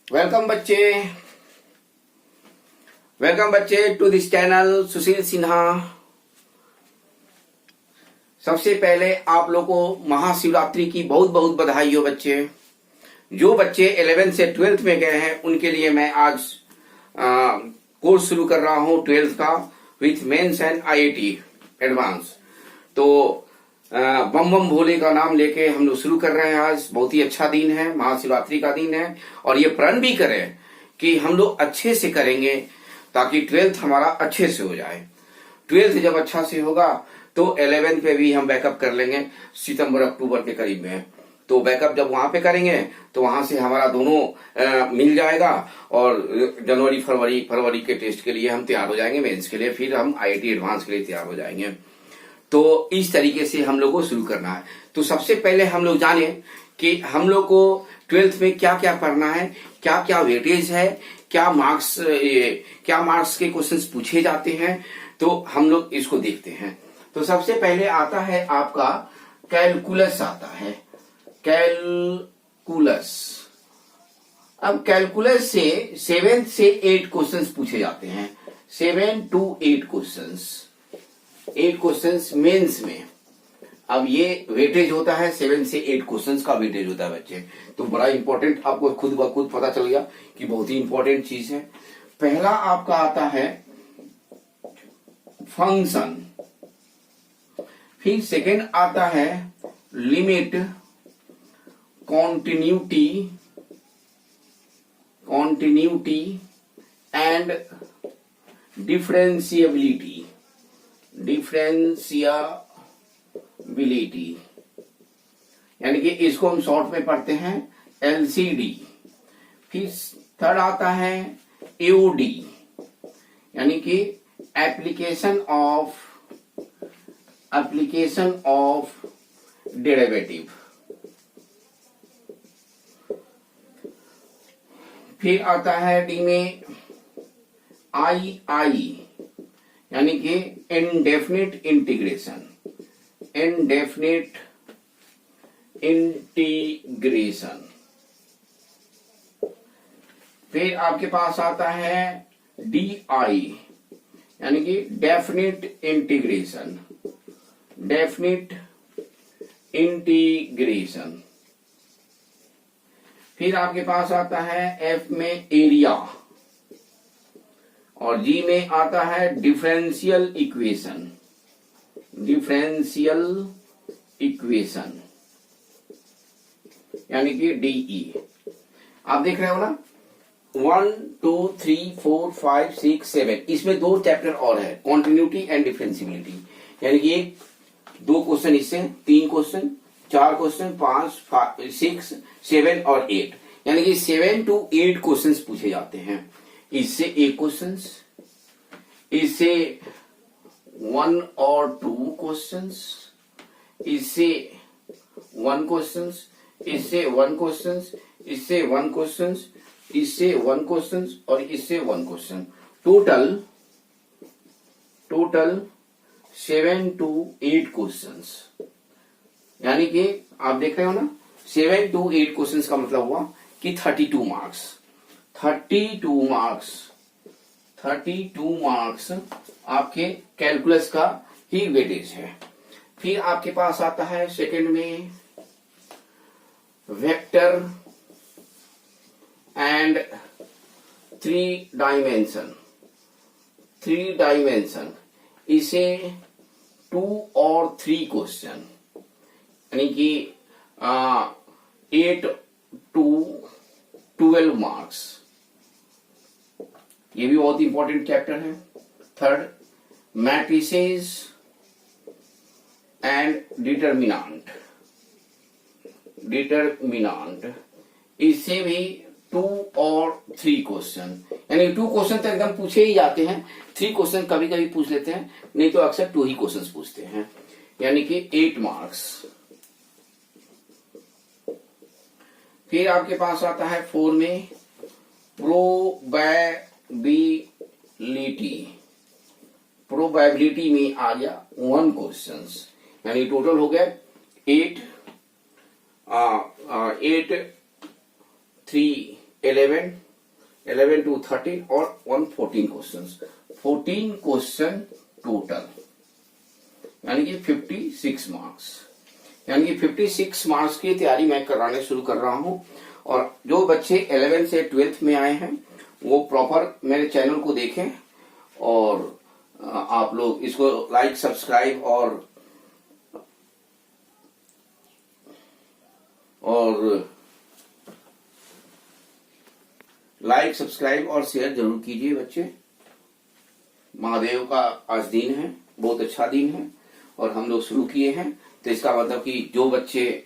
Welcome बच्चे, welcome बच्चे to this channel सुशील सिन्हा। सबसे पहले आप लोग को महाशिवरात्रि की बहुत बहुत बधाई हो बच्चे। जो बच्चे 11th से 12th में गए हैं उनके लिए मैं आज कोर्स शुरू कर रहा हूं 12th का with mains and IIT advanced. तो बम बम भोले का नाम लेके हम लोग शुरू कर रहे हैं। आज बहुत ही अच्छा दिन है, महाशिवरात्रि का दिन है और ये प्रण भी करें कि हम लोग अच्छे से करेंगे ताकि 12th हमारा अच्छे से हो जाए। 12th जब अच्छा से होगा तो 11th पे भी हम बैकअप कर लेंगे सितंबर अक्टूबर के करीब में। तो बैकअप जब वहां पे करेंगे तो वहां से हमारा दोनों मिल जाएगा और जनवरी फरवरी के टेस्ट के लिए हम तैयार हो जाएंगे, मेंस के लिए, फिर हम आईआईटी एडवांस के लिए तैयार हो जाएंगे। तो इस तरीके से हम लोग को शुरू करना है। तो सबसे पहले हम लोग जाने कि हम लोग को 12th में क्या क्या पढ़ना है, क्या क्या वेटेज है, क्या मार्क्स के क्वेश्चंस पूछे जाते हैं। तो हम लोग इसको देखते हैं। तो सबसे पहले आता है आपका कैलकुलस आता है, कैलकुलस। अब कैलकुलस से 7 से 8 क्वेश्चंस पूछे जाते हैं, 7 to 8 क्वेश्चंस, 8 क्वेश्चंस मेंस में। अब ये वेटेज होता है, 7 से 8 क्वेश्चंस का वेटेज होता है बच्चे। तो बड़ा इंपॉर्टेंट, आपको खुद ब खुद पता चल गया कि बहुत ही इंपॉर्टेंट चीज है। पहला आपका आता है फंक्शन, फिर सेकंड आता है लिमिट, कॉन्टिन्यूटी एंड डिफरेंशिएबिलिटी, यानी कि इसको हम शॉर्ट में पढ़ते हैं एलसीडी। फिर थर्ड आता है एओडी, यानी कि एप्लीकेशन ऑफ डेरिवेटिव। फिर आता है डी में आई, यानी कि इंडेफिनिट इंटीग्रेशन। फिर आपके पास आता है DI, यानी कि डेफिनिट इंटीग्रेशन। फिर आपके पास आता है F में एरिया और G में आता है डिफरेंशियल इक्वेशन, यानी कि DE। आप देख रहे हो ना, 1 2 3 4 5 6 7, इसमें 2 चैप्टर और है, कॉन्टिन्यूटी एंड डिफरेंशिएबिलिटी। यानी कि 2 क्वेश्चन इससे, 3 क्वेश्चन, 4 क्वेश्चन, 5 6 7 और 8, यानी कि 7 to 8 क्वेश्चंस पूछे जाते हैं। इससे 1 क्वेश्चन, इससे 1 और 2 क्वेश्चंस, इससे 1 क्वेश्चन, इससे 1 क्वेश्चन, इससे 1 क्वेश्चन, इससे 1 क्वेश्चन और इससे 1 क्वेश्चन। टोटल 7 to 8 क्वेश्चंस, यानी कि आप देख रहे हो ना, 7 to 8 क्वेश्चंस का मतलब हुआ कि 32 मार्क्स आपके कैलकुलस का ही वेटेज है। फिर आपके पास आता है सेकंड में वेक्टर एंड 3 डायमेंशन, इसे 2 और 3 क्वेश्चन, यानी कि 8 to 12 मार्क्स। ये भी बहुत इंपॉर्टेंट चैप्टर है। थर्ड, मैट्रिसेस एंड डिटरमिनेंट, इससे भी 2 और 3 क्वेश्चन, यानी 2 क्वेश्चन तो एकदम पूछे ही जाते हैं, 3 क्वेश्चन कभी कभी पूछ लेते हैं, नहीं तो अक्सर 2 ही क्वेश्चन पूछते हैं, यानी कि 8 मार्क्स। फिर आपके पास आता है 4 में प्रोबेबिलिटी में आ गया 1 क्वेश्चन, यानी टोटल हो गया 8 3 11, 11 to 13 और 114 क्वेश्चंस, 14 क्वेश्चन टोटल, यानी कि 56 मार्क्स, यानी कि 56 मार्क्स की तैयारी मैं कराने शुरू कर रहा हूं। और जो बच्चे 11 से 12th में आए हैं वो प्रॉपर मेरे चैनल को देखें और आप लोग इसको लाइक सब्सक्राइब और लाइक सब्सक्राइब और शेयर जरूर कीजिए बच्चे। महादेव का आज दिन है, बहुत अच्छा दिन है और हम लोग शुरू किए हैं, तो इसका मतलब कि जो बच्चे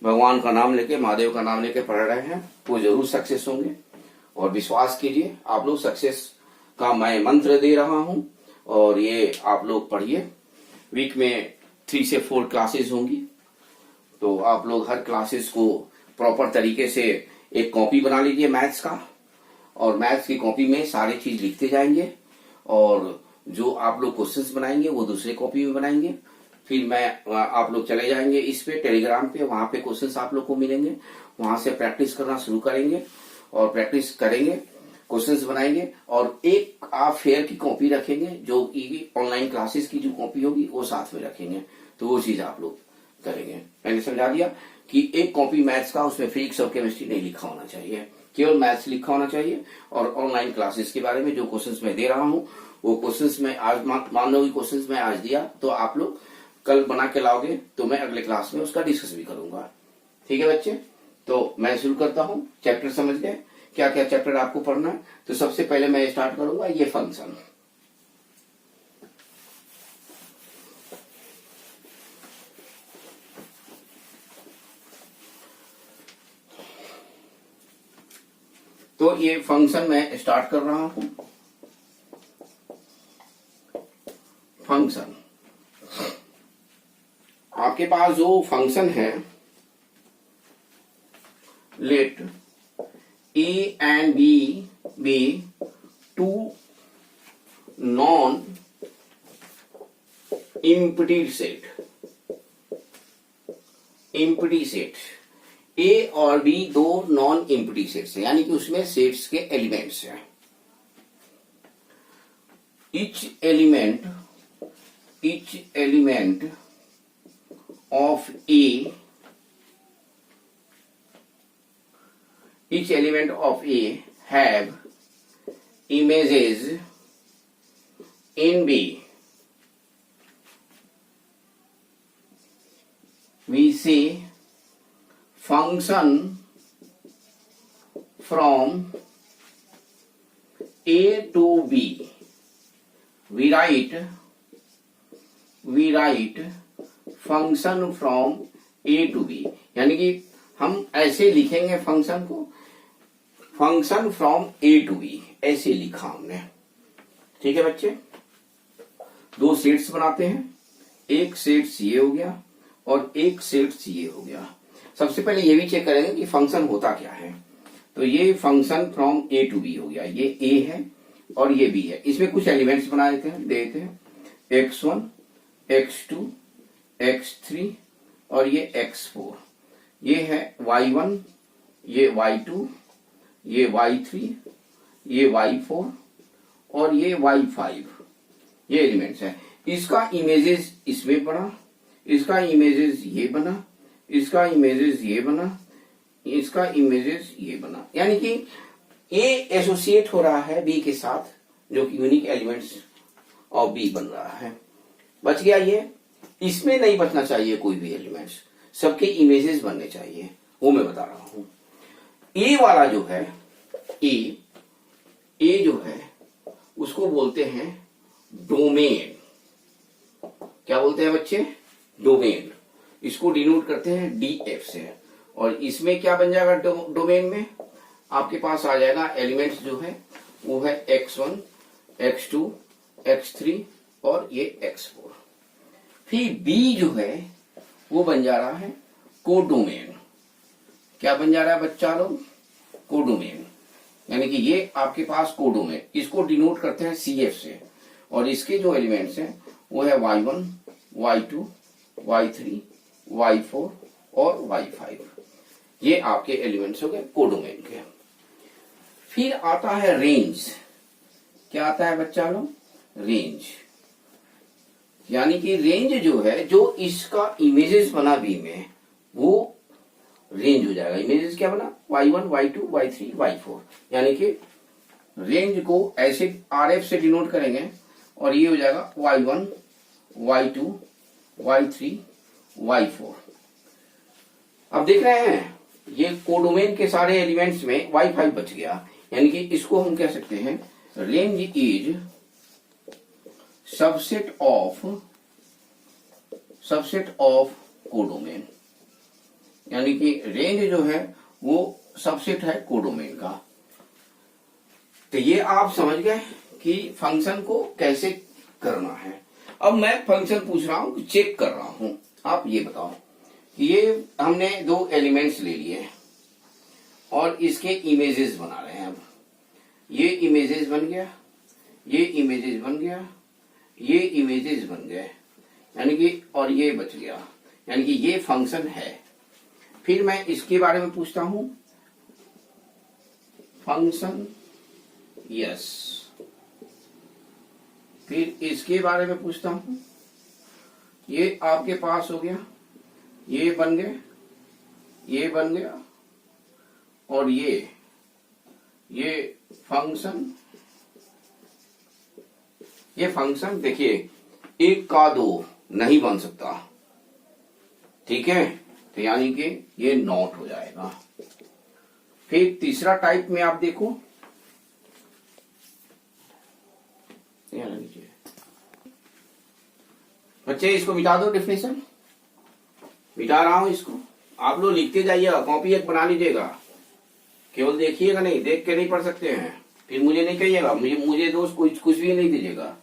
भगवान का नाम लेके, महादेव का नाम लेके पढ़ रहे हैं वो जरूर सक्सेस होंगे। और विश्वास कीजिए, आप लोग सक्सेस का मैं मंत्र दे रहा हूं और ये आप लोग पढ़िए। वीक में 3 से 4 क्लासेस होंगी, तो आप लोग हर क्लासेस को प्रॉपर तरीके से एक कॉपी बना लीजिए मैथ्स का, और मैथ्स की कॉपी में सारी चीज लिखते जाएंगे और जो आप लोग क्वेश्चंस बनाएंगे वो दूसरे कॉपी में बनाएंगे। फिर मैं आप लोग चले जाएंगे इस पे टेलीग्राम पे, वहां पे क्वेश्चंस आप लोग को मिलेंगे, वहां से प्रैक्टिस करना शुरू करेंगे और प्रैक्टिस करेंगे, क्वेश्चंस बनाएंगे और एक आप फेयर की कॉपी रखेंगे, जो कि ऑनलाइन क्लासेस की जो कॉपी होगी वो साथ में रखेंगे। तो वो चीज आप लोग करेंगे। मैंने समझा दिया कि एक कॉपी मैथ्स का, उसमें फिजिक्स और केमिस्ट्री नहीं लिखा होना चाहिए, केवल मैथ्स लिखा होना चाहिए। और ऑनलाइन क्लासेस के बारे में जो क्वेश्चंस मैं दे रहा हूं वो क्वेश्चंस मैं आज मान लो कि क्वेश्चंस मैं आज दिया तो आप लोग कल बना के लाओगे, तो मैं अगले क्लास में उसका डिस्कस भी करूंगा। ठीक है बच्चे, तो मैं शुरू करता हूं। चैप्टर समझ गए क्या क्या चैप्टर आपको पढ़ना है? तो सबसे पहले मैं स्टार्ट करूंगा ये फंक्शन। तो ये फंक्शन मैं स्टार्ट कर रहा हूं। फंक्शन, आपके पास जो फंक्शन है, late A and B be two non-empty set, empty set। A और B दो नॉन एम्प्टी सेट्स हैं, यानी कि उसमें सेट्स के एलिमेंट्स हैं। each element of A, each element of A have images in B. We say function from A to B. We write function from A to B, यानी कि हम ऐसे लिखेंगे फंक्शन को, function from A to B, ऐसे लिखा हमने। ठीक है बच्चे, दो सेट्स बनाते हैं, एक सेट्स ये हो गया और एक सेट्स ये हो गया। सबसे पहले ये भी चेक करेंगे कि फंक्शन होता क्या है। तो ये function from A to B हो गया, ये A है और ये B है। इसमें कुछ एलिमेंट्स बना देते हैं, x1, x2, x3 और ये x4। ये है y1, ये y2, ये y3, ये y4 और ये y5, ये एलिमेंट्स है। इसका इमेजेस इसमें बना, इसका इमेजेस ये बना, इसका इमेजेस ये बना, इसका इमेजेस ये बना, यानी कि A एसोसिएट हो रहा है B के साथ, जो कि यूनिक एलिमेंट्स ऑफ B बन रहा है। बच गया ये, इसमें नहीं बचना चाहिए कोई भी एलिमेंट्स, सबके इमेजेस बनने चाहिए, वो मैं बता रहा हूं। A वाला जो है, A जो है उसको बोलते हैं डोमेन। क्या बोलते हैं बच्चे? डोमेन। इसको डिनोट करते हैं DF से। और इसमें क्या बन जाएगा डोमेन में? आपके पास आ जाएगा एलिमेंट्स जो है वो है x1, x2, x3 और ये x4। फिर B जो है वो बन जा रहा है कोडोमेन। क्या बन जा रहा है बच्चा लोग? कोडोमेन, यानी कि ये आपके पास कोडोमेन, इसको डिनोट करते हैं CF से। और इसके जो एलिमेंट्स हैं वो है y1, y2, y3, y4 और y5। ये आपके एलिमेंट्स हो गए कोडोमेन के। फिर आता है रेंज। क्या आता है बच्चा लोग? रेंज। यानी कि रेंज जो है, जो इसका इमेजेस बना बी में, वो रेंज हो जाएगा। इमेजेस क्या बना? y1, y2, y3, y4। यानी कि रेंज को ऐसे RF से डिनोट करेंगे और ये हो जाएगा y1, y2, y3, y4। अब देख रहे हैं ये कोडोमेन के सारे एलिमेंट्स में y5 बच गया। यानी कि इसको हम कह सकते हैं range is subset of codomain. यानी कि रेंज जो है वो सबसेट है कोडोमेन का। तो ये आप समझ गए कि फंक्शन को कैसे करना है। अब मैं फंक्शन पूछ रहा हूं, चेक कर रहा हूं। आप ये बताओ कि ये हमने दो एलिमेंट्स ले लिए और इसके इमेजेस बना रहे हैं। अब ये इमेजेस बन गया, ये इमेजेस बन गया, ये इमेजेस बन गए, यानी कि और ये बच गया, यानी कि ये फंक्शन है। फिर मैं इसके बारे में पूछता हूं, फंक्शन यस। फिर इसके बारे में पूछता हूं, ये आपके पास हो गया, ये बन गए, ये बन गया, और ये फंक्शन देखिए, एक का दो नहीं बन सकता, ठीक है, तो यानी कि ये नॉट हो जाएगा। फिर तीसरा टाइप में आप देखो, बच्चे इसको मिटा दो, डेफिनेशन मिटा रहा हूं इसको। आप लोग लिखते जाइएगा, कॉपी एक बना लीजिएगा, केवल देखिएगा नहीं, देख के नहीं पढ़ सकते हैं। फिर मुझे नहीं कहिएगा, मुझे दोस्त कुछ भी नहीं दीजिएगा।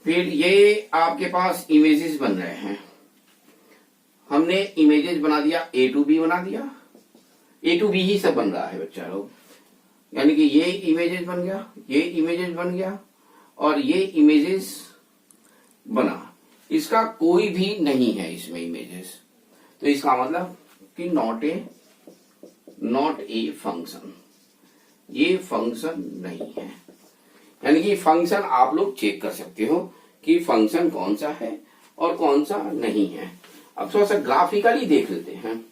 फिर ये आपके पास इमेजेस बन रहे हैं। हमने इमेजेस बना दिया, A to B बना दिया, A to B ही सब बन रहा है बच्चा लोग। यानी कि ये इमेजेस बन गया, ये इमेजेस बन गया, और ये इमेजेस बना। इसका कोई भी नहीं है इसमें इमेजेस, तो इसका मतलब कि नॉट ए फंक्शन, ये फंक्शन नहीं है। यानी कि फंक्शन आप लोग चेक कर सकते हो कि फंक्शन कौन सा है और कौन सा नहीं है। अब थोड़ा सा ग्राफिकली देख लेते हैं।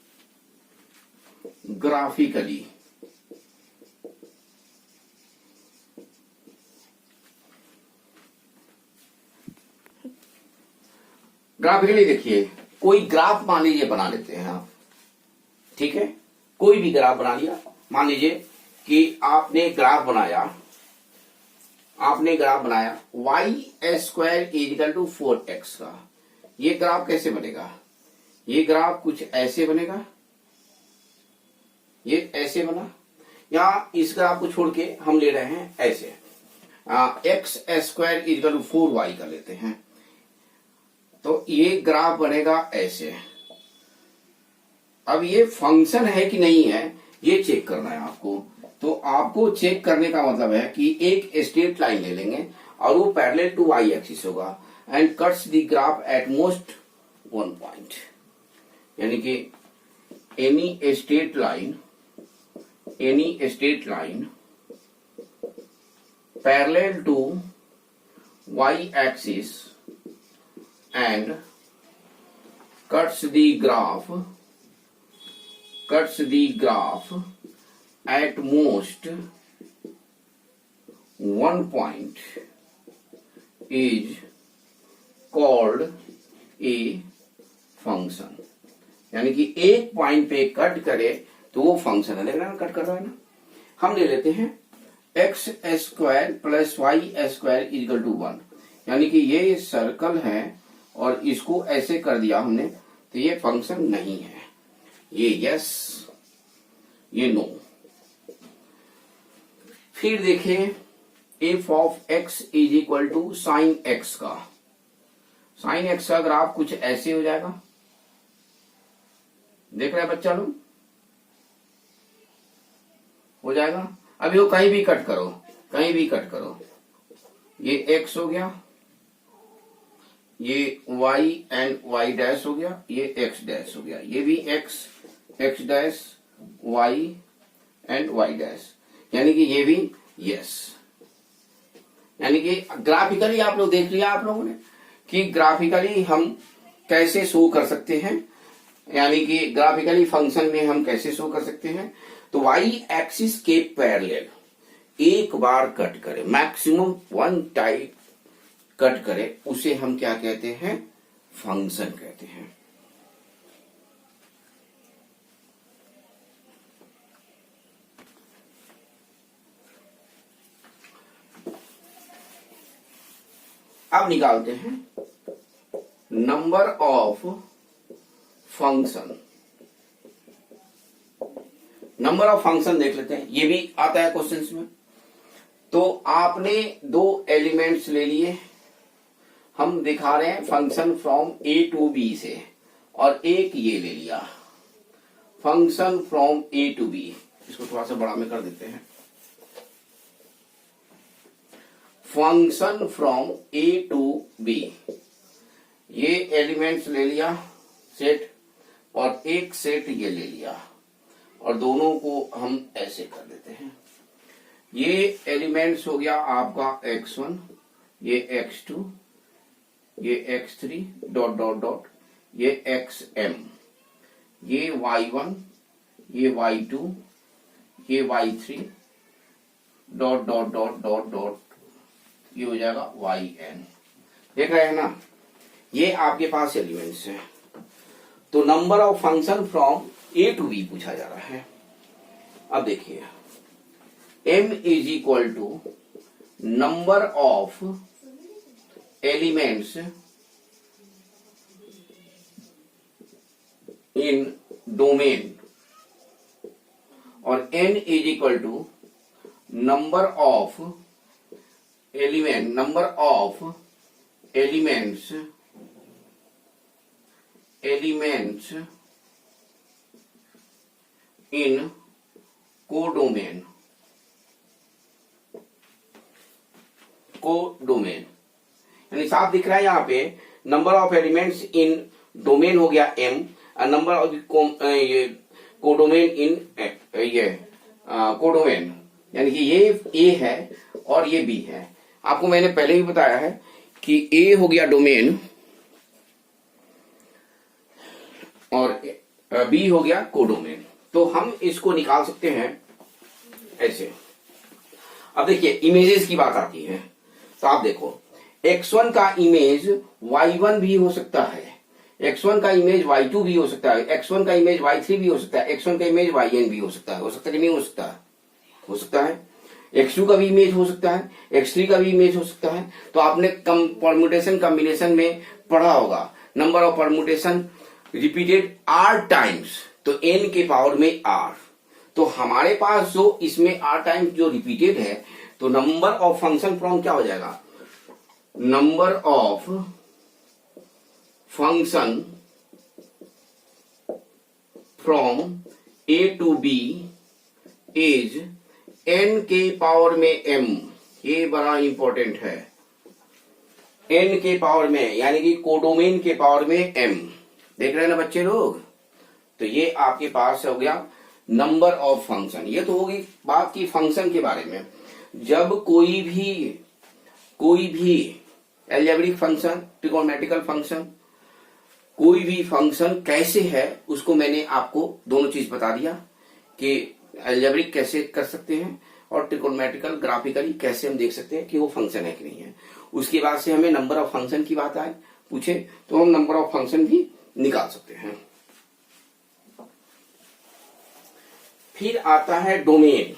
ग्राफिकली देखिए, कोई ग्राफ मान लीजिए बना लेते हैं आप, ठीक है, कोई भी ग्राफ बना लिया। मान लीजिए कि आपने ग्राफ बनाया y² = 4x का। ये ग्राफ कैसे बनेगा? ये ग्राफ कुछ ऐसे बनेगा, ये ऐसे बना, या इस ग्राफ को छोड़ के हम ले रहे हैं ऐसे, x² = 4y का लेते हैं, तो ये ग्राफ बनेगा ऐसे। अब ये फंक्शन है कि नहीं है, ये चेक करना है आपको। तो आपको चेक करने का मतलब है कि एक स्ट्रेट लाइन ले लेंगे और वो पैरेलल टू y एक्सिस होगा and cuts the graph at most 1 point. यानी कि any straight line parallel to y axis and cuts the graph at most 1 point is called a function। यानी कि एक पॉइंट पे कट करे तो वो फंक्शन है। देख रहे हैं कट कर रहा है ना। हम ले लेते हैं x² + y² = 1। यानी कि ये सर्कल है और इसको ऐसे कर दिया हमने, तो ये फंक्शन नहीं है। ये यस, ये नो। फिर देखिए f of x = sin x का। sin x का ग्राफ कुछ ऐसे हो जाएगा, देख रहे हैं बच्चा लोग, हो जाएगा। अभी वो कहीं भी कट करो, ये x हो गया, ये y एंड y डैश हो गया, ये x डैश हो गया, ये भी x, x dash y and y dash, यानी कि ये भी यस। यानी कि ग्राफिकली आप लोग देख लिया आप लोगों ने कि ग्राफिकली हम कैसे शो कर सकते हैं, यानी कि ग्राफिकली फंक्शन में हम कैसे शो कर सकते हैं। तो वाई एक्सिस के पैरेलल एक बार कट करे, मैक्सिमम वन टाइम कट करे, उसे हम क्या कहते हैं, फंक्शन कहते हैं। अब निकालते हैं number of function. Number of function देख लेते हैं, ये भी आता है क्वेश्चंस में। तो आपने दो एलिमेंट्स ले लिए, हम दिखा रहे हैं function from a to b से, और एक ये ले लिया function from a to b. इसको थोड़ा सा बड़ा में कर देते हैं। Function from a to b, ये एलिमेंट्स ले लिया सेट, और एक सेट ये ले लिया, और दोनों को हम ऐसे कर देते हैं। ये एलिमेंट्स हो गया आपका x1, ये x2, ये x3 डॉट डॉट डॉट, ये xm, ये y1, ये y2, ये y3 dot dot dot dot dot, ये हो जाएगा yn। देख रहे हैं ना, ये आपके पास एलिमेंट्स है। तो number of function from a to b पूछा जा रहा है। अब देखिए m is equal to number of elements in domain, और n is equal to number of elements in codomain. यानी साफ दिख रहा है यहाँ पे, number of elements in domain हो गया m, और number of codomain in codomain, यानी कि ये a है और ये b है। आपको मैंने पहले ही बताया है कि a हो गया डोमेन और b हो गया कोडोमेन। तो हम इसको निकाल सकते हैं ऐसे। अब देखिए इमेजेस की बात आती है, तो आप देखो x1 का इमेज y1 भी हो सकता है, x1 का इमेज y2 भी हो सकता है, x1 का इमेज y3 भी हो सकता है, x1 का इमेज yn भी हो सकता है। हो सकता है कि नहीं हो सकता है? हो सकता है। x2 का भी इमेज हो सकता है, x3 का भी इमेज हो सकता है। तो आपने परम्यूटेशन कॉम्बिनेशन में पढ़ा होगा, number of permutation repeated r times, तो n के पावर में r। तो हमारे पास जो इसमें r टाइम्स जो रिपीटेड है, तो नंबर ऑफ फंक्शन फ्रॉम क्या हो जाएगा, number of function from a to b is n के पावर में m। ये बड़ा इंपॉर्टेंट है, n के पावर में, यानी कि कोडोमेन के पावर में m। देख रहे हैं ना बच्चे लोग? तो ये आपके पास हो गया नंबर ऑफ फंक्शन। ये तो होगी बात की फंक्शन के बारे में। जब कोई भी एल्जेब्रिक फंक्शन, ट्रिगोनोमेट्रिकल फंक्शन, कोई भी फंक्शन कैसे है, उसको मैंने आपको दोनों चीज बता दिया कि एल्जेब्रिक कैसे कर सकते हैं और ट्रिगोनोमेट्रिकल ग्राफिकली कैसे हम देख सकते हैं कि वो फंक्शन है कि नहीं है। उसके बाद से हमें नंबर ऑफ फंक्शन की बात आए पूछे तो हम नंबर ऑफ फंक्शन भी निकाल सकते हैं। फिर आता है डोमेन।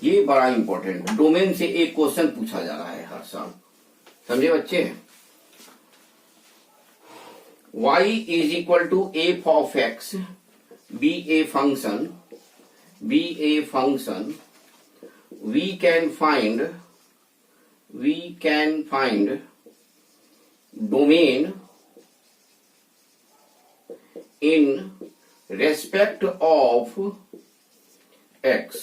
ये बड़ा इंपॉर्टेंट, डोमेन से एक क्वेश्चन पूछा जा रहा है हर साल, समझे बच्चे? y is equal to f of x be a function, we can find domain in respect of x।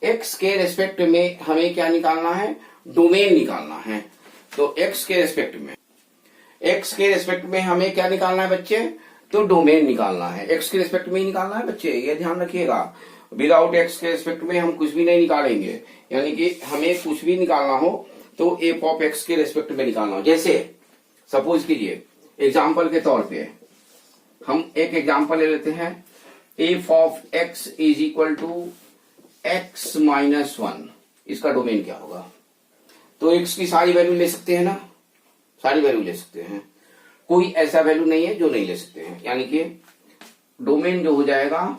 x के रेस्पेक्ट में हमें क्या निकालना है, डोमेन निकालना है। तो x के रेस्पेक्ट में हमें क्या निकालना है बच्चे, तो डोमेन निकालना है, एक्स के रिस्पेक्ट में ही निकालना है बच्चे, ये ध्यान रखिएगा। विदाउट एक्स के रिस्पेक्ट में हम कुछ भी नहीं निकालेंगे, यानी कि हमें कुछ भी निकालना हो तो एफ ऑफ एक्स के रिस्पेक्ट में निकालना हो। जैसे सपोज कीजिए एग्जाम्पल के तौर पे हम एक एग्जाम्पल ले लेते हैं, f of x is equal to x minus one, इसका डोमेन क्या होगा? तो एक्स की सारी वैल्यू ले सकते हैं ना, सारी वैल्यू ले सकते हैं, कोई ऐसा वैल्यू नहीं है जो नहीं ले सकते हैं, यानी कि डोमेन जो हो जाएगा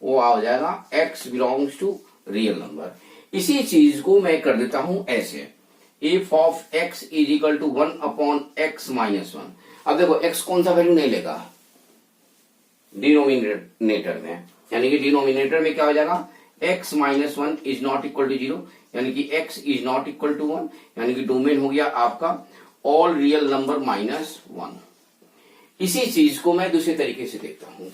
वो आ जाएगा x belongs to real number. इसी चीज को मैं कर देता हूं ऐसे, f of x is equal to 1 upon x minus one. अब देखो x कौन सा वैल्यू नहीं लेगा डिनोमिनेटर में, यानी कि डिनोमिनेटर में क्या हो जाएगा, x minus one is not equal to 0, यानी कि x is not equal to 1, यानी कि डोमेन हो गया आपका ऑल रियल नंबर माइनस 1। इसी चीज को मैं दूसरे तरीके से देखता हूं,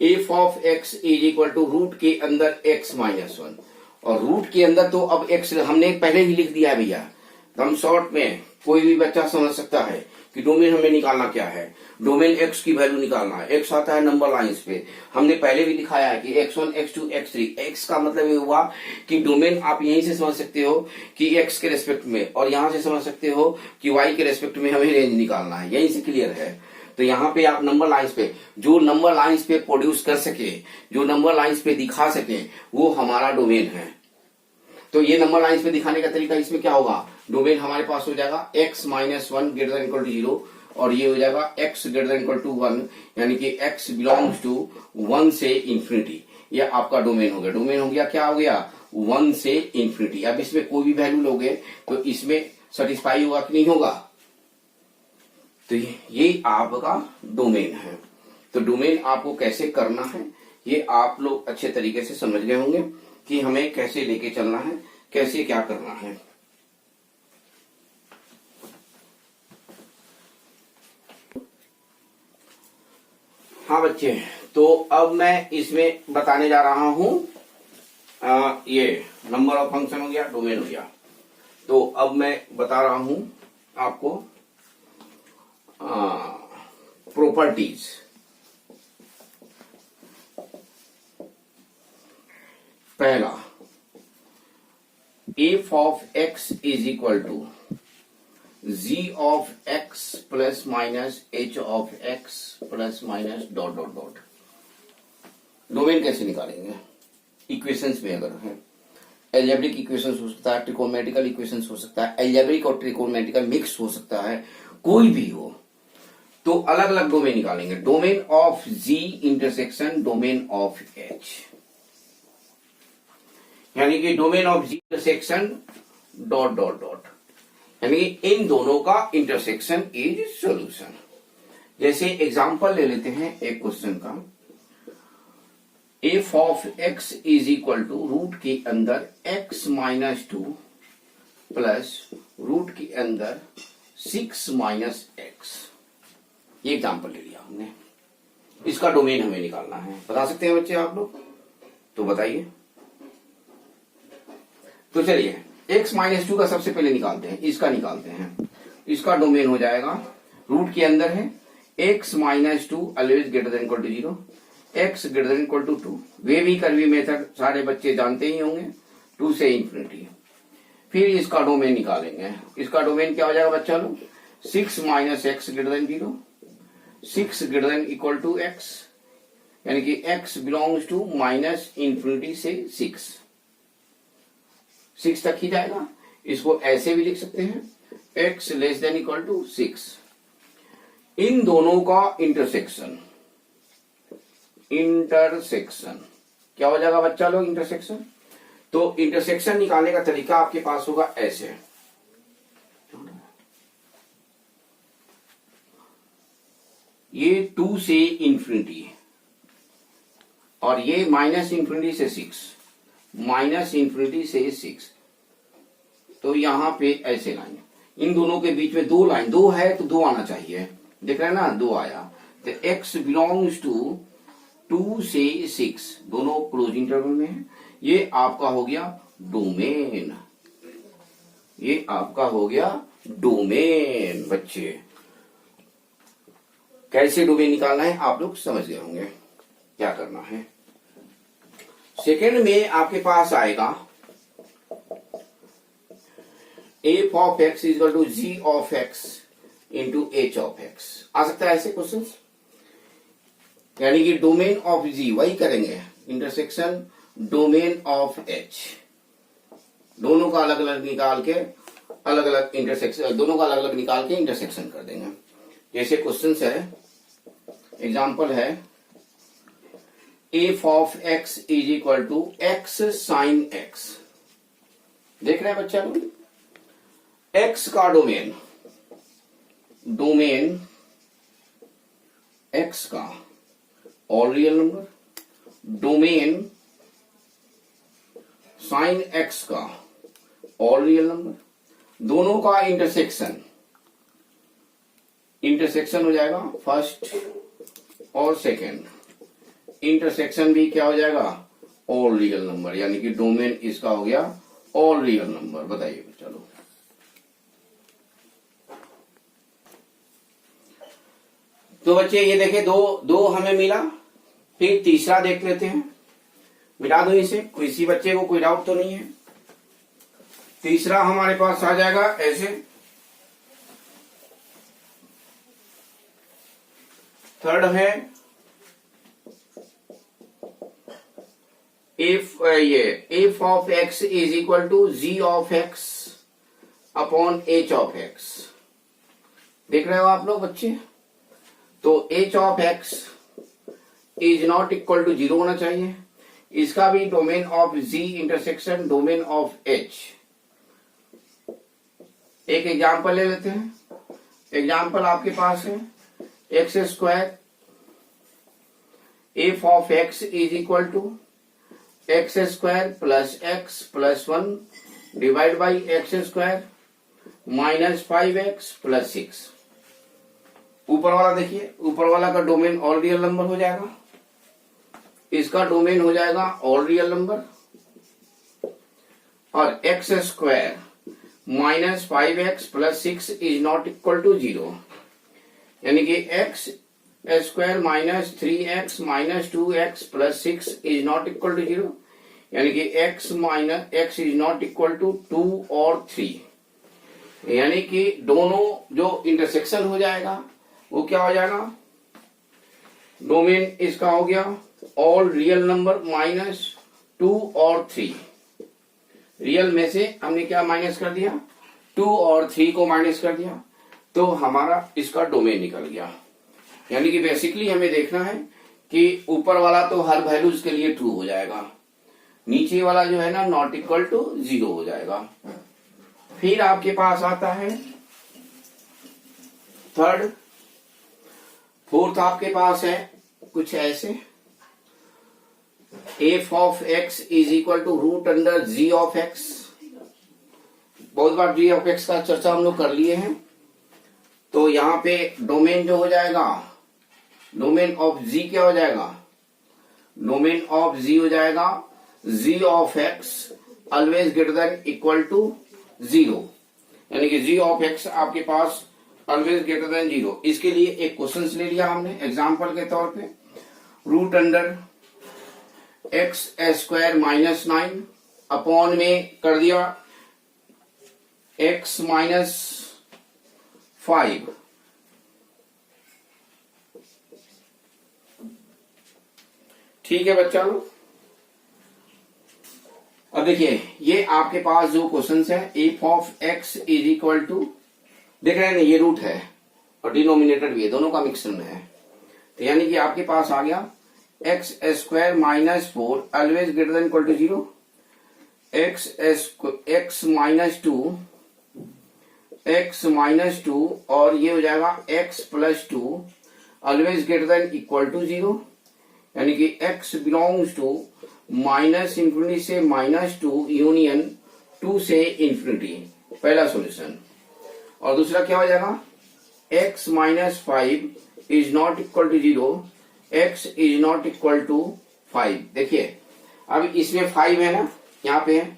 f of x is equal to root के अंदर x माइनस वन, और रूट के अंदर तो अब x हमने पहले ही लिख दिया है भैया, तो हम शॉर्ट में कोई भी बच्चा समझ सकता है कि डोमेन हमें निकालना क्या है, डोमेन x की वैल्यू निकालना है। x आता है नंबर लाइंस पे, हमने पहले भी दिखाया है कि x1 x2 x3, x का मतलब ये हुआ कि डोमेन आप यहीं से समझ सकते हो कि x के रेस्पेक्ट में, और यहां से समझ सकते हो कि y के रेस्पेक्ट में हमें रेंज निकालना है, यहीं से क्लियर है। तो यहाँ पे आप नंबर लाइंस पे जो नंबर लाइंस पे प्रोड्यूस कर सके, जो नंबर लाइंस पे दिखा सके, वो हमारा डोमेन है। तो ये नंबर लाइंस पे दिखाने का तरीका, इसमें क्या होगा, डोमेन हमारे पास हो जाएगा x minus one greater than equal to 0, और ये हो जाएगा x greater than equal to 1, यानी कि x बिलोंग्स टू 1 से इंफिनिटी, ये आपका डोमेन हो गया। डोमेन हो गया, क्या हो गया, 1 से इंफिनिटी। अब इसमें कोई भी वैल्यू लोगे तो इसमें सेटिस्फाई होगा कि नहीं होगा, तो ये आपका डोमेन है। तो डोमेन आपको कैसे करना है ये आप लोग अच्छे तरीके से समझ गए होंगे कि हमें कैसे लेके चलना है, कैसे क्या करना है। हाँ बच्चे, तो अब मैं इसमें बताने जा रहा हूं, ये नंबर ऑफ फंक्शन हो गया, डोमेन हो गया। तो अब मैं बता रहा हूं आपको प्रॉपर्टीज। पहला, f of x is equal to g of x plus minus h of x plus minus dot dot dot. Domain कैसे निकालेंगे, इक्वेशंस में अगर है, एल्जेब्रिक इक्वेशंस हो सकता है, ट्रिकोमेट्रिकल इक्वेशंस हो सकता है, एल्जेब्रिक और ट्रिकोमेट्रिकल मिक्स हो सकता है, कोई भी हो, तो अलग अलग डोमेन निकालेंगे। Domain of g intersection domain of h, यानी कि domain of g intersection dot dot dot, यानी कि इन दोनों का इंटरसेक्शन इज सॉल्यूशन। जैसे एग्जांपल ले लेते हैं एक क्वेश्चन का, f of x is equal to root के अंदर x minus two plus root के अंदर 6 माइनस एक्स। ये एग्जांपल ले लिया हमने, इसका डोमेन हमें निकालना है। बता सकते हैं बच्चे आप लोग, तो बताइए। तो चलिए x माइनस टू का सबसे पहले निकालते हैं, इसका निकालते हैं। इसका डोमेन हो जाएगा, रूट के अंदर है x minus two always greater than equal to 0, x greater than equal to 2, wavy curve method सारे बच्चे जानते ही होंगे, 2 से इंफिनिटी। फिर इसका डोमेन निकालेंगे, इसका डोमेन क्या हो जाएगा बच्चा लोग, 6 minus x greater than 0, 6 greater than equal to x, यानी कि x belongs to minus infinity से 6 तक ही जाएगा। इसको ऐसे भी लिख सकते हैं, x less than equal to 6। इन दोनों का इंटरसेक्शन क्या हो जाएगा बच्चा लोग, इंटरसेक्शन। तो इंटरसेक्शन निकालने का तरीका आपके पास होगा ऐसे, ये 2 से इंफिनिटी और ये माइनस इंफिनिटी से 6, माइनस इंफिनिटी से 6, तो यहां पे ऐसे लाइन, इन दोनों के बीच में 2 लाइन, 2 है तो 2 आना चाहिए, देख रहे हैं ना, 2 आया। तो x बिलोंग्स टू 2 से 6, दोनों क्लोज इंटरवल में है। ये आपका हो गया डोमेन, ये आपका हो गया डोमेन बच्चे। कैसे डोमेन निकालना है आप लोग समझ गए होंगे क्या करना है। सेकंड में आपके पास आएगा f of x equal to g of x into h of x। आ सकता है ऐसे क्वेश्चन, यानी कि डोमेन ऑफ g वही करेंगे, इंटरसेक्शन डोमेन ऑफ h, दोनों का अलग अलग निकाल के अलग अलग इंटरसेक्शन, दोनों का अलग अलग निकाल के इंटरसेक्शन कर देंगे। जैसे क्वेश्चन है, एग्जाम्पल है f of x is equal to x sine x। देख रहे हैं बच्चा लोग, x का डोमेन, डोमेन x का all real number, domain sine x का ऑल रियल नंबर, दोनों का इंटरसेक्शन, इंटरसेक्शन हो जाएगा फर्स्ट और सेकेंड, इंटरसेक्शन भी क्या हो जाएगा ऑल रियल नंबर, यानी कि डोमेन इसका हो गया ऑल रियल नंबर। बताइए चलो, तो बच्चे ये देखे दो हमें मिला, फिर तीसरा देख लेते हैं, मिटा दो इसे, किसी बच्चे को कोई डाउट तो नहीं है। तीसरा हमारे पास आ जाएगा ऐसे, थर्ड है f of x is equal to g of x upon h of x। देख रहे हो आप लोग बच्चे, तो h of x is not equal to 0 होना चाहिए, इसका भी domain of g intersection domain of h। एक एग्जाम्पल ले लेते हैं, एग्जाम्पल आपके पास है x square, f of x is equal to x square plus x plus 1 divide by x square minus 5x plus 6। ऊपर वाला देखिए, ऊपर वाला का डोमेन ऑल रियल नंबर हो जाएगा, इसका डोमेन हो जाएगा ऑल रियल नंबर, और x square minus 5x plus 6 is not equal to 0, यानी कि x square minus 3x minus 2x plus 6 is not equal to 0, यानी कि x minus x is not equal to 2 और 3, यानी कि दोनों जो इंटरसेक्शन हो जाएगा वो क्या हो जाएगा, डोमेन इसका हो गया ऑल रियल नंबर माइनस 2 और 3। रियल में से हमने क्या माइनस कर दिया, 2 और 3 को माइनस कर दिया, तो हमारा इसका डोमेन निकल गया। यानी कि बेसिकली हमें देखना है कि ऊपर वाला तो हर वैल्यूज के लिए ट्रू हो जाएगा, नीचे वाला जो है ना नॉट इक्वल टू 0 हो जाएगा। फिर आपके पास आता है थर्ड, फोर्थ आपके पास है कुछ ऐसे, f of x is equal to root under g of x। बहुत बार g ऑफ x का चर्चा हम लोग कर लिए हैं, तो यहाँ पे डोमेन जो हो जाएगा, डोमेन ऑफ g क्या हो जाएगा, डोमेन ऑफ g हो जाएगा g of x always greater than equal to 0, यानी कि g ऑफ x आपके पास ऑलवेज ग्रेटर देन 0। इसके लिए एक क्वेश्चन ले लिया हमने एग्जाम्पल के तौर पे, root under x square minus 9 upon में कर दिया x माइनस 5, ठीक है बच्चा लोग। अब देखिए ये आपके पास जो क्वेश्चन है, f of x is equal to, देख रहे हैं ना ये रूट है और डिनोमिनेटर भी है, दोनों का मिक्सर में है, तो यानी कि आपके पास आ गया x square minus 4 always greater than equal to 0, x minus 2 और ये हो जाएगा x plus 2 always greater than equal to 0, यानी कि x belongs to minus infinity से माइनस 2 यूनियन 2 से इंफिनिटी, पहला सॉल्यूशन। और दूसरा क्या हो जाएगा, x minus 5 is not equal to 0, x is not equal to 5। देखिए अब इसमें 5 है ना, यहाँ पे है,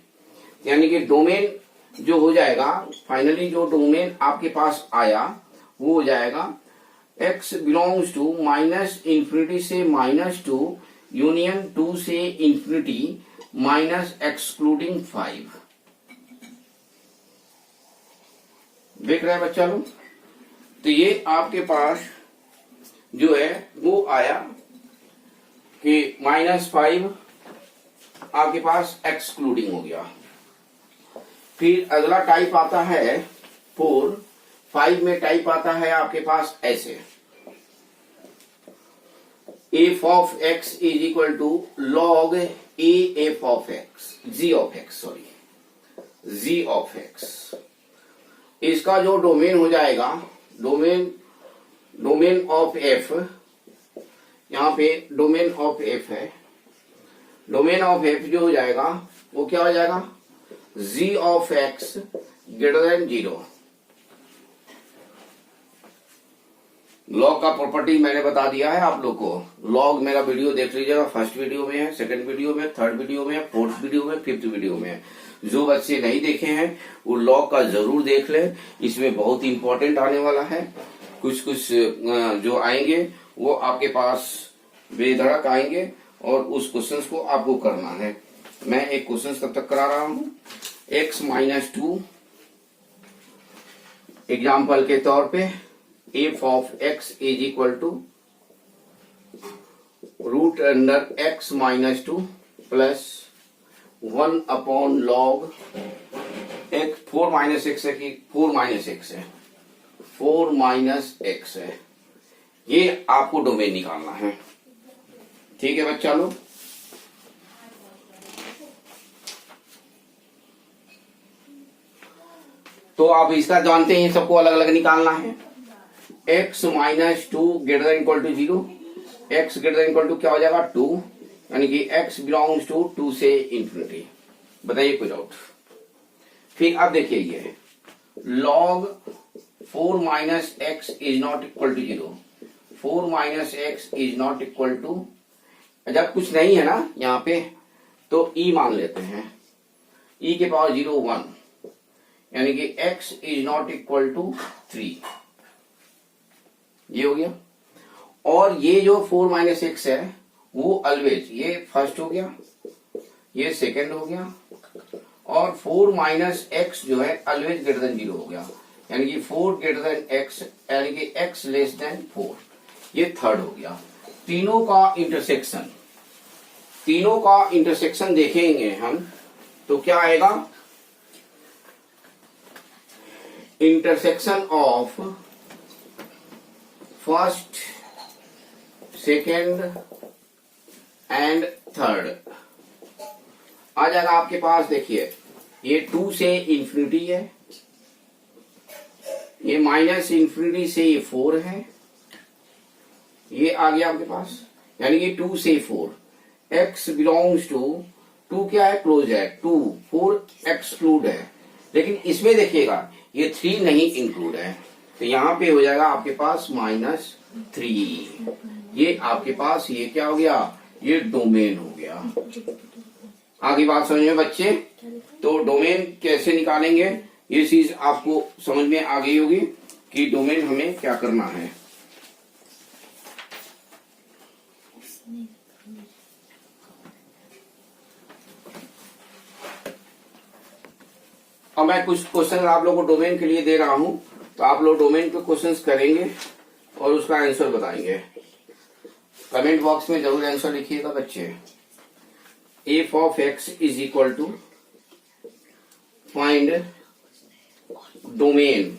यानी कि डोमेन जो हो जाएगा फाइनली, जो डोमेन आपके पास आया वो हो जाएगा x belongs to minus infinity से -2 यूनियन 2 से इंफिनिटी माइनस एक्सक्लूडिंग 5। देख रहे हैं बच्चा लोग? तो ये आपके पास जो है वो आया कि -5 आपके पास एक्सक्लूडिंग हो गया। फिर अगला टाइप आता है 4। 5 में टाइप आता है आपके पास ऐसे, f of x is equal to log a f of x, g of x, sorry g of x। इसका जो डोमेन हो जाएगा, डोमेन ऑफ f, यहाँ पे डोमेन ऑफ f है, डोमेन ऑफ f जो हो जाएगा वो क्या हो जाएगा, g of x greater than 0। Log का प्रॉपर्टी मैंने बता दिया है आप लोग को। लॉग मेरा वीडियो देख लीजिएगा, फर्स्ट वीडियो में है, सेकंड वीडियो में, थर्ड वीडियो में, फोर्थ वीडियो में, फिफ्थ वीडियो में। जो बच्चे नहीं देखे हैं वो लॉग का जरूर देख ले, इसमें बहुत इंपॉर्टेंट आने वाला है। कुछ जो आएंगे वो आपके पास बेधड़क आएंगे और उस क्वेश्चन को आपको करना है। मैं एक क्वेश्चन तब तक करा रहा हूं। x-2 एग्जाम्पल के तौर पे f of x is equal to root under x -2 plus 1 upon log x। 4 minus x है कि 4 माइनस एक्स है, 4 माइनस एक्स है। ये आपको डोमेन निकालना है। ठीक है बच्चा लोग? तो आप इसका जानते हैं, सबको अलग अलग निकालना है। x -2 greater than equal to 0, x greater than equal to क्या हो जाएगा 2, यानी कि x बिलोंग्स टू 2 से इंफिनिटी। बताइए कोई डाउट? फिर अब देखिए ये log 4 minus x is not equal to 0, 4 minus x is not equal to, जब कुछ नहीं है ना यहाँ पे तो e मान लेते हैं, e के पावर 0 1, यानी कि x is not equal to 3। ये हो गया। और ये जो 4 माइनस एक्स है वो ऑलवेज, ये फर्स्ट हो गया, ये सेकंड हो गया, और 4 माइनस एक्स जो है ऑलवेज ग्रेटर देन 0 हो गया, यानी कि 4 ग्रेटर देन एक्स, यानी कि x लेस देन 4। ये थर्ड हो गया। तीनों का इंटरसेक्शन देखेंगे हम तो क्या आएगा, intersection of first, second and third आ जाएगा आपके पास। देखिए ये 2 से इंफिनिटी है, ये माइनस इंफिनिटी से ये 4 है, ये आ गया आपके पास, यानी कि 2 से 4। x बिलोंग्स टू 2 क्या है, क्लोज है, 2 4 एक्सक्लूड है, लेकिन इसमें देखिएगा ये 3 नहीं इंक्लूड है, तो यहाँ पे हो जाएगा आपके पास -3। ये आपके पास ये क्या हो गया, ये डोमेन हो गया। आगे बात समझ में बच्चे? तो डोमेन कैसे निकालेंगे ये चीज आपको समझ में आ गई होगी कि डोमेन हमें क्या करना है। अब मैं कुछ क्वेश्चन आप लोगों को डोमेन के लिए दे रहा हूं, तो आप लोग डोमेन पे क्वेश्चंस करेंगे और उसका आंसर बताएंगे। कमेंट बॉक्स में जरूर आंसर लिखिएगा बच्चे। f of x is equal to find domain,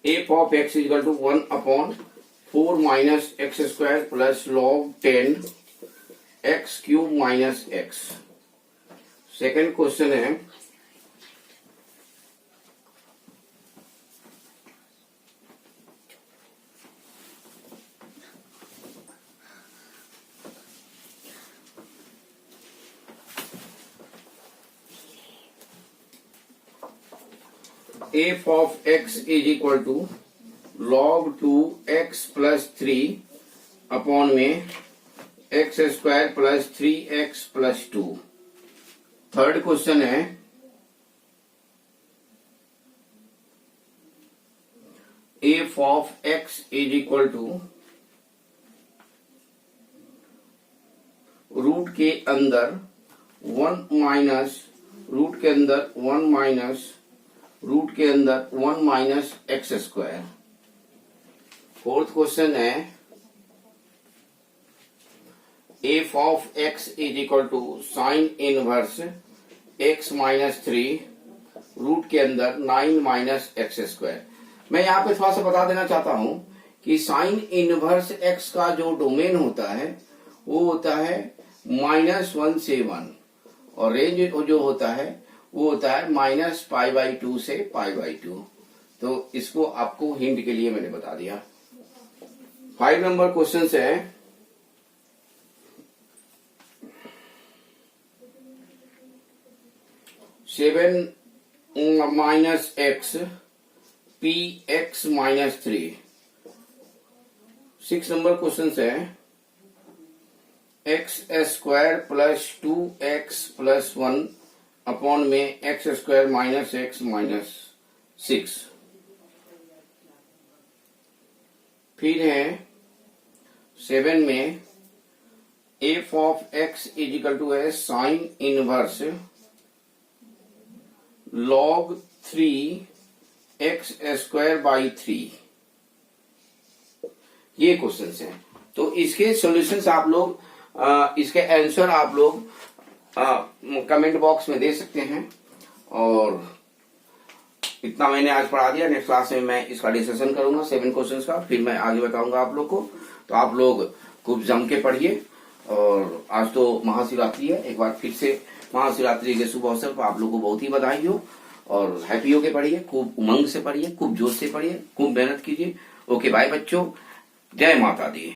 f of x is equal to 1 upon 4 minus x square plus log 10 x cube minus x. Second question है f of x is equal to log 2x plus 3 upon में x square plus 3x plus 2। Third question है, f of x is equal to root के अंदर 1 minus root के अंदर 1 minus root के अंदर 1 minus x square. Fourth question है f of x is equal to sine inverse x minus 3 root के अंदर 9 माइनस एक्स स्क्वायर। मैं यहाँ पे थोड़ा सा बता देना चाहता हूं कि साइन इनवर्स एक्स का जो डोमेन होता है वो होता है -1 से 1 और रेंज जो होता है वो होता है -π/2 से π/2। तो इसको आपको हिंट के लिए मैंने बता दिया। 5 नंबर क्वेश्चन है seven minus x p x minus 3। 6 number question है x square plus 2x plus 1 upon में x square minus x minus 6। फिर है 7 में f of x is equal to है sine inverse log 3 x square by 3। ये question हैं। तो इसके सॉल्यूशंस आप लोग इसके आंसर आप लोग कमेंट बॉक्स में दे सकते हैं। और इतना मैंने आज पढ़ा दिया। नेक्स्ट क्लास में मैं इसका डिस्कशन करूंगा 7 क्वेश्चंस का, फिर मैं आगे बताऊंगा आप लोग को। तो आप लोग खूब जम के पढ़िए। और आज तो महाशिवरात्रि है, एक बार फिर से महाशिवरात्रि के शुभ अवसर पर आप लोग को बहुत ही बधाई हो और हैप्पी हो के पढ़िए, खूब उमंग से पढ़िए, खूब जोश से पढ़िए, खूब मेहनत कीजिए। ओके बाय बच्चों, जय माता दी।